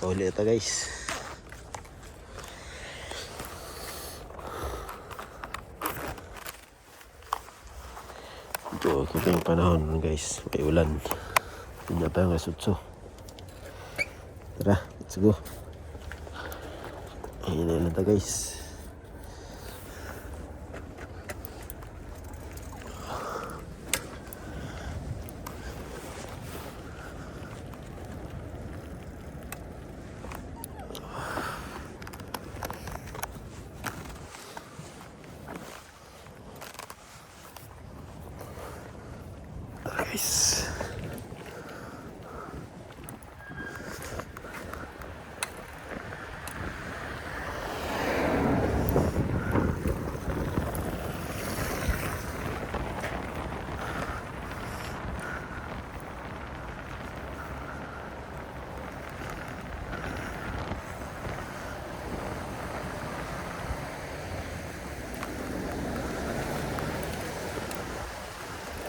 Nakahuli ito guys. Ito, ito yung panahon guys. May ulan. Hindi na tayo ngasutso. Tara, let's go. Ayun na lang ito guys. Guys,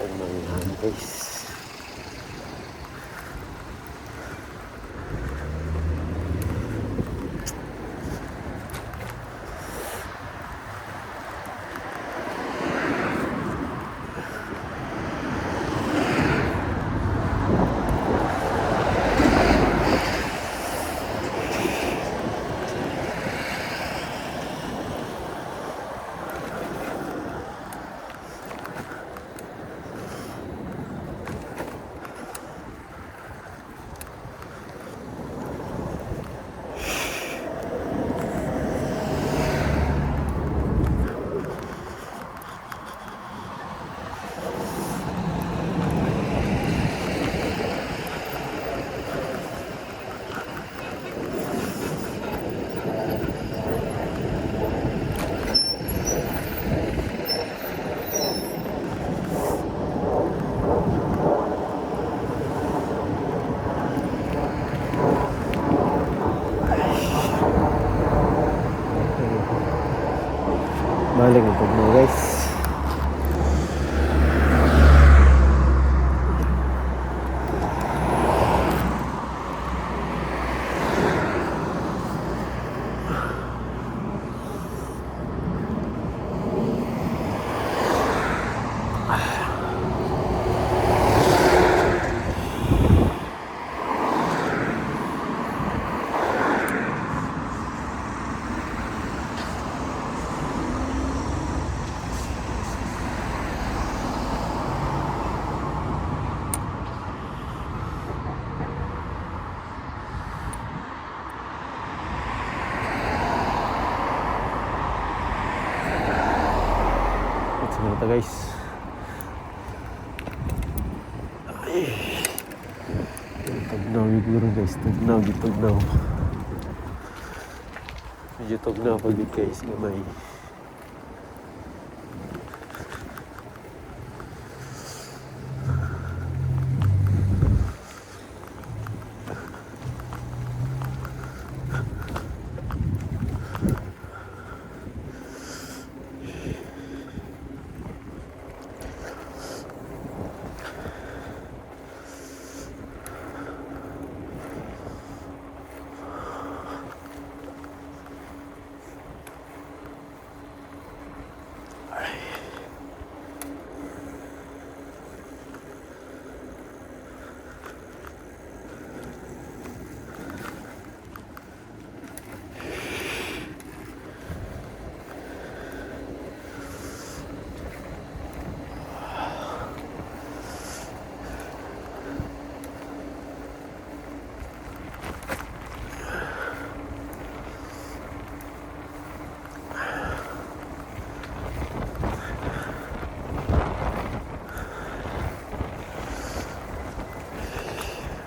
ang mga guys. Maling ang pagmo guys. Ito guys. Ay. Tugnaw siguro guys. Tugnaw. Medyo tugnaw pag guys. Gamay.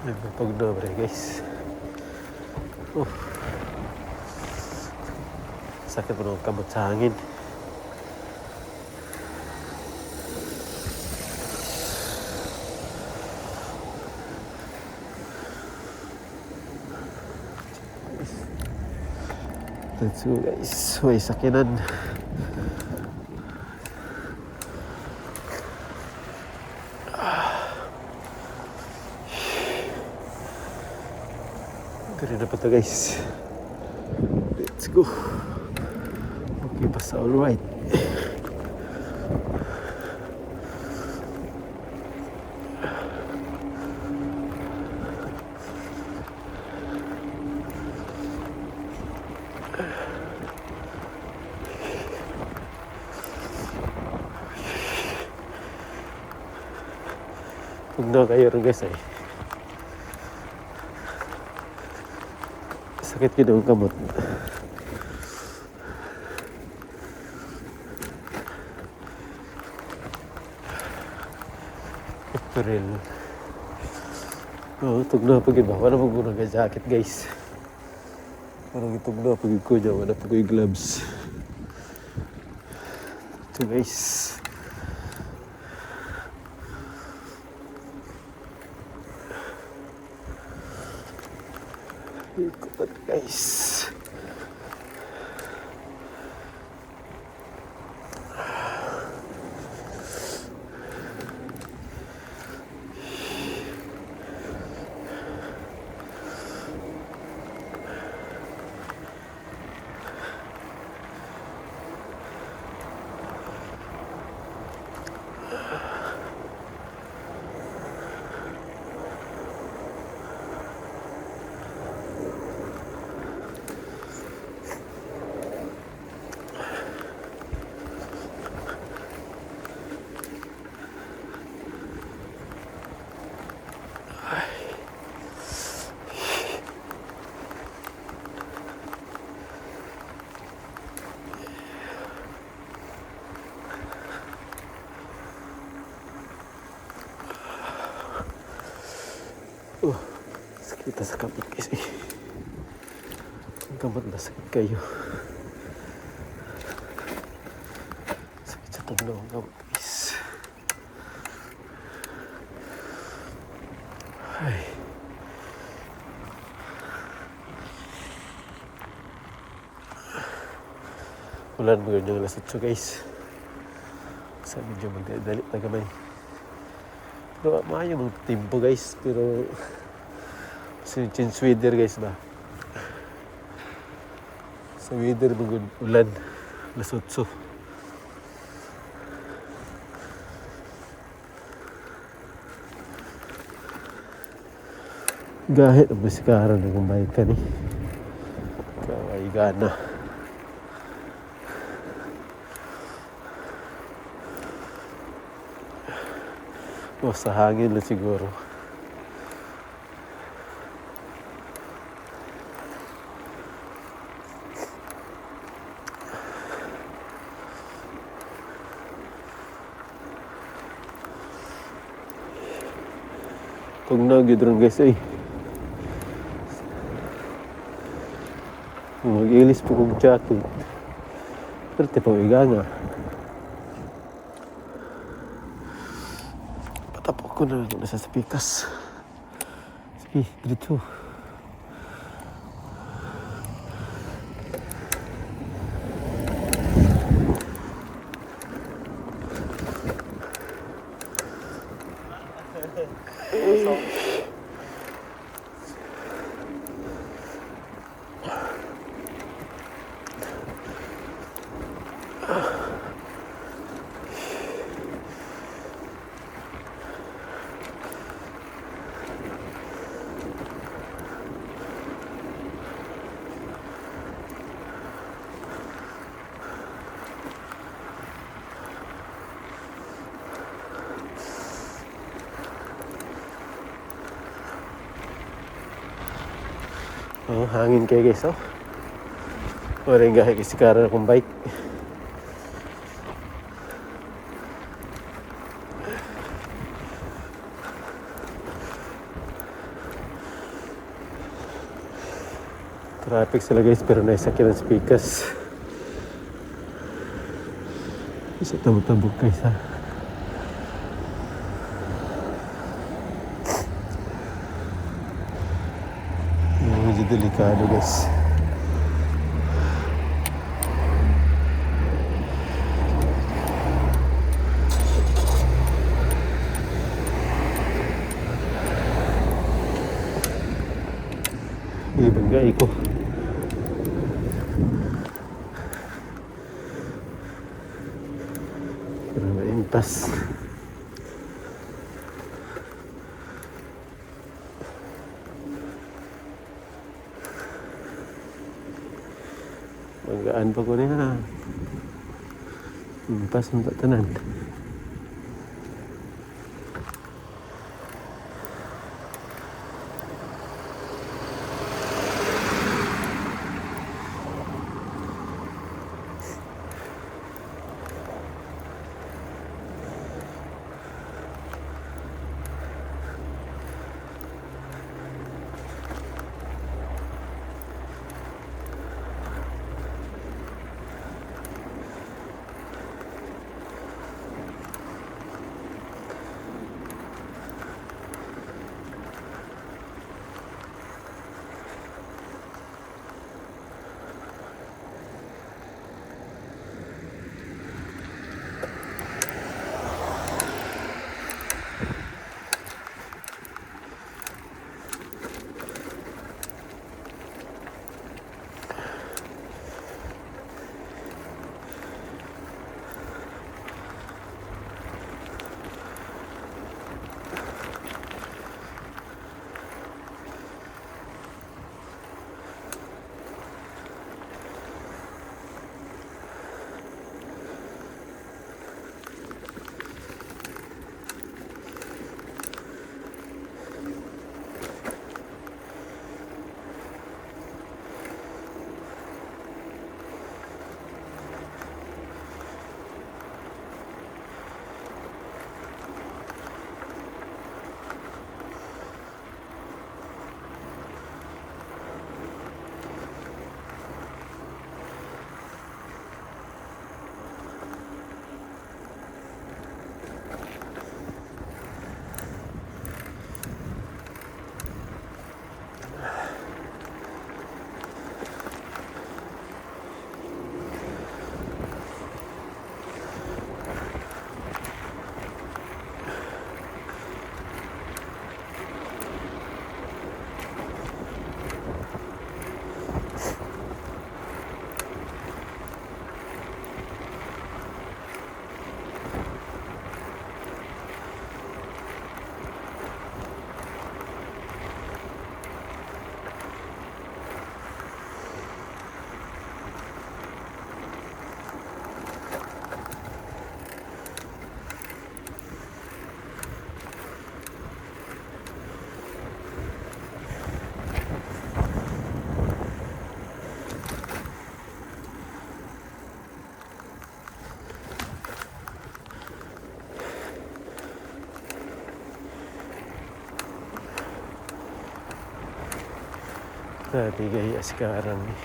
Nagpapagdobre guys. Sakit pa ng kamot sa hangin. Let's go guys. May sakinan. Pero na pa ito guys. Let's go. Okay, basta alright. Huwag na kayo rin guys eh. Sakit yun ang kamot. April. Oo, itog na pag iba. Wala pag unang jacket guys. Parang itog na pag ko dyan. Wala pag yung gloves. Ito guys. Ikutan guys. Sakit sa kapit guys eh. Ang kamot na sakit kayo. Sakit sa taglaw ang kamot guys. Ay. Ulan mo yun yung alas 8 guys. Sa medyo magdadali na kamay. Pero maayo mong timpo guys. Pero change weather guys ba. Sa weather mong ulan. Alas 8. Gahit ang masikaran na kumbay ka ni. Kaway gana. O sa hangin lang siguro. Pag nag-idron guys ay mag-ilis po kong jacket. Pero tipang iga nga. Patapok ko na nasa pikas. Sige, dito. Oh, hangin kayo guys, oh. Wala yung gahe kasi karan akong bike. Traffic sila guys, pero naisakyan ang speakers. Isa tabok-tabok guys ha. Medyo delikado guys. Ibangay ko. Pero naintas. Magaan pa ko niya. Intas ng tatanan. Tadi kayak sekarang nih.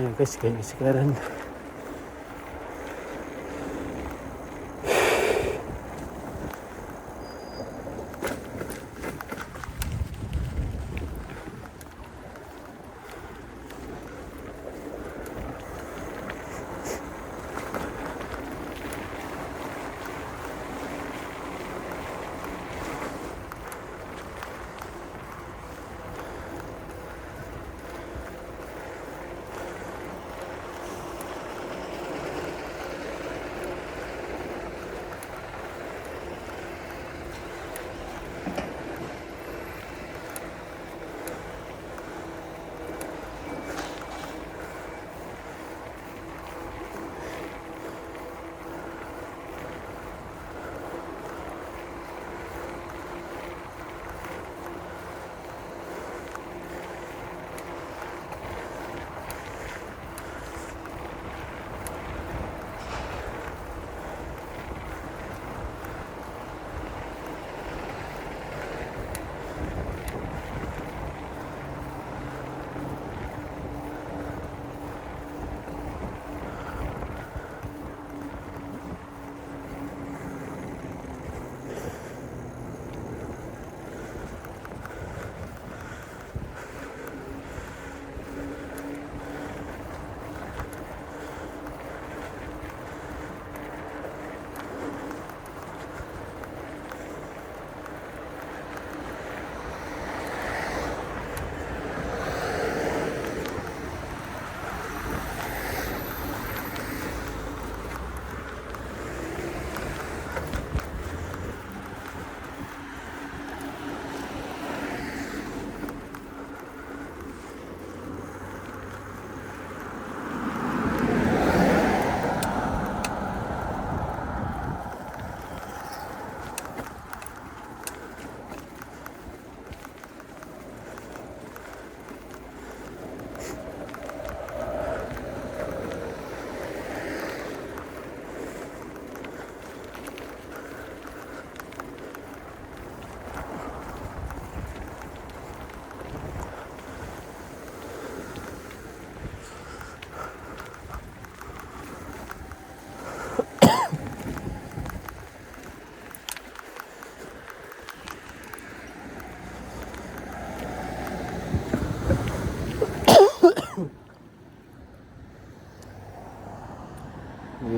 Ayan guys, kayak sekarang.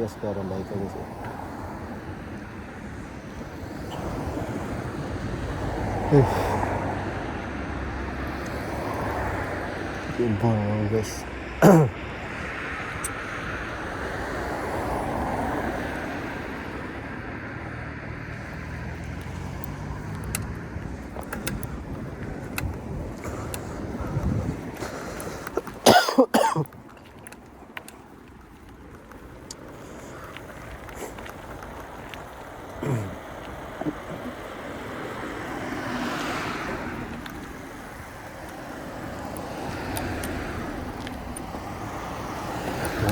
parehas para baik ka guys. Iba guys.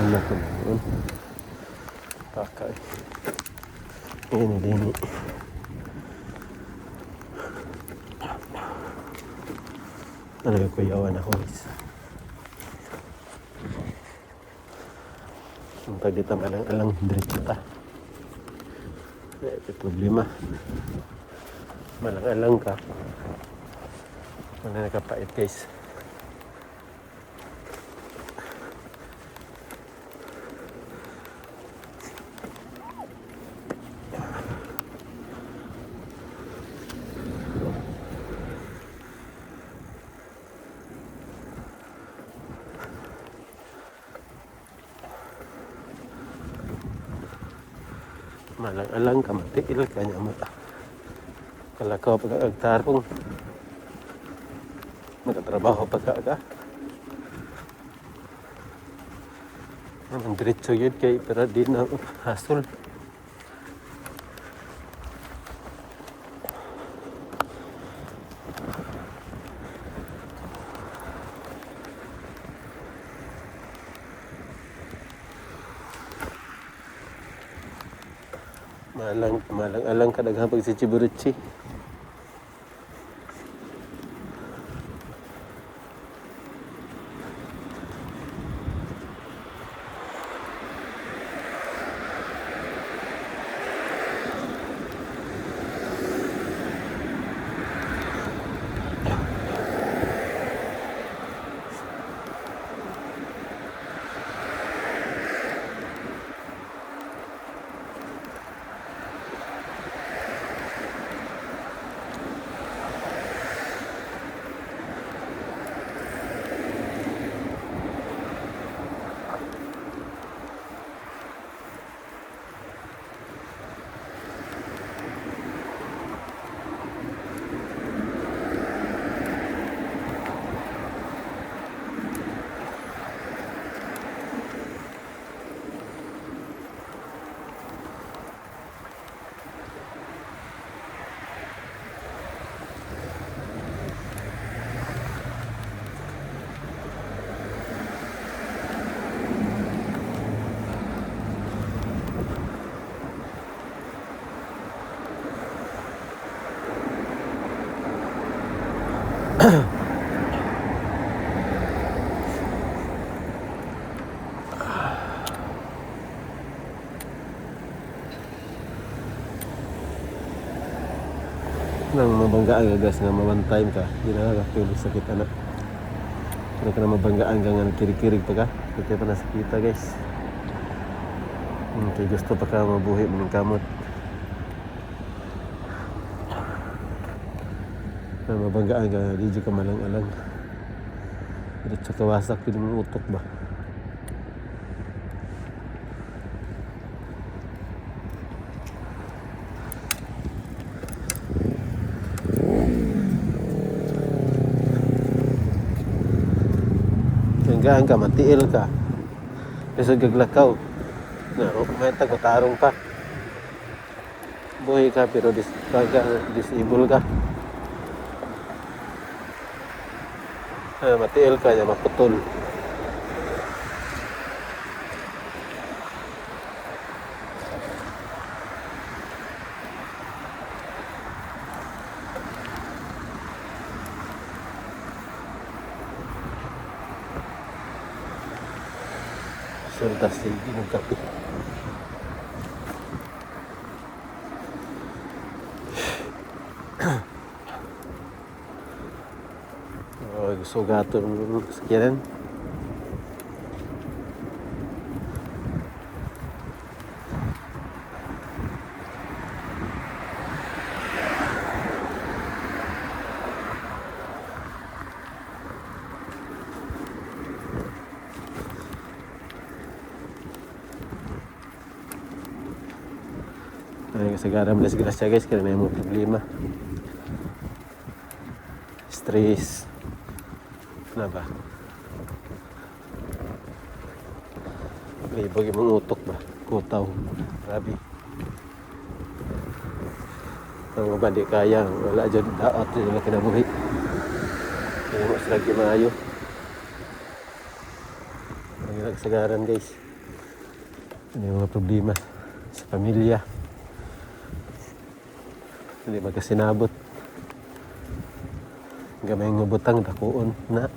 Ano ko yun? Pakay. Ini dini. Talaga kuyawan ako guys. Ang pagdita malang-alang diretso ta. Ito problema. Malang-alang ka. Wala nakapait guys. Malang-alang ka, matikil ka niya mata. Kalakaw pagkagtarong. Magkatrabaho pagka. Ang diretso yun kay pero di na hasol. Malang-alang ka daghang pag si Chiburuchi. Nang mabanggaan ka gas nga one time ka, di na nakatulog sakit anak. Kung ka na mabanggaan ka nga nagkirig-kirig pa ka, hindi pa nasakita guys. Kaya gusto pa ka mabuhi mo ng kamot. Nang mabanggaan ka, di ka malang-alang. Diretso ka wasak, hindi mo utok ba? Hanggang ka, matiil ka. Kasi gaglakaw. May tagotarong pa. Buhay ka pero disable ka. Matiil ka niya, maputol. Serta sige ng kape. Gusto gato ng sakyanan. Ay kasagaran mo grasya guys, kaya na yung mga problema. Stress. Na ba? Libog yung mga utok ba? Kutaw. Grabe. Ang mga bandi kaya, wala dyan daot dyan na kinabuhi. Kaya mas lagi maayo. Ang nagsagaran guys. Ano yung mga problema sa pamilya. Hindi magkasinabot. Gamay ng butang, dakuon na.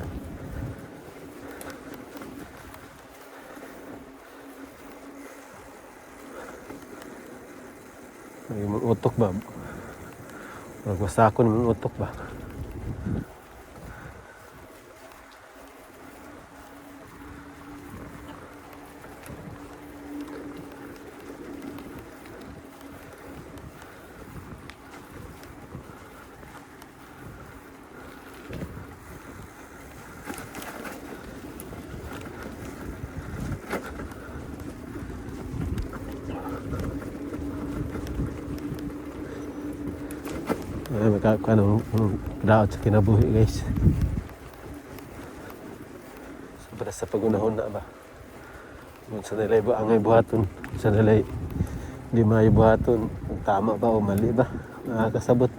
Yung mga utok ba? Magwasakon yung utok ba? Ay, magkakaano daot sa kinabuhi guys. Sobra sa pagunahon na ba? Kung sa nilay ba angay buhaton, sa nilay di may buhaton, tama ba o mali ba? Nakakasabot.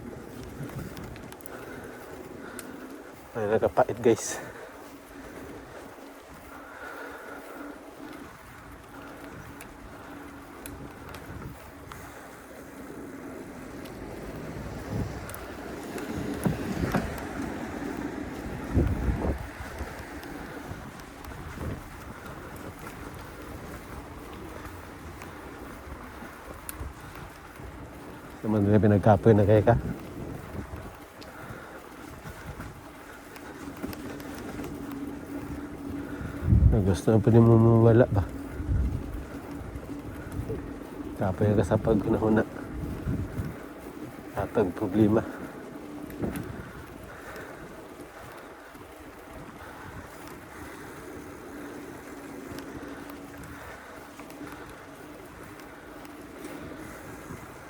Ay, nakapait guys. Naman nila pinagkapoy na kaya ka. Gusto na po din mo mawala ba? Kapoy ka sa pag-unahuna. Atag problema.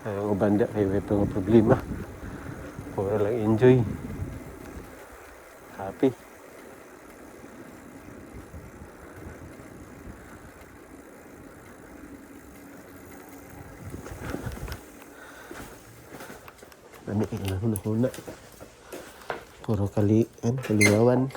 Ayaw banda kayo may mga problema. Puro lang enjoy. Happy. Ano yung huna-huna. Puro kaliwawan.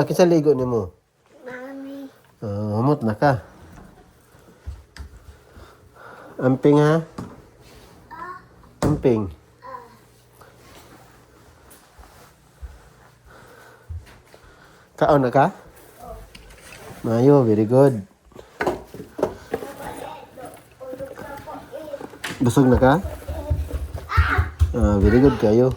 Kinsa ligo ni mo? Mami. Humot na ka. Amping ha? Amping. Kaon na ka? Mayo, very good. Busog na ka? Very good kayo.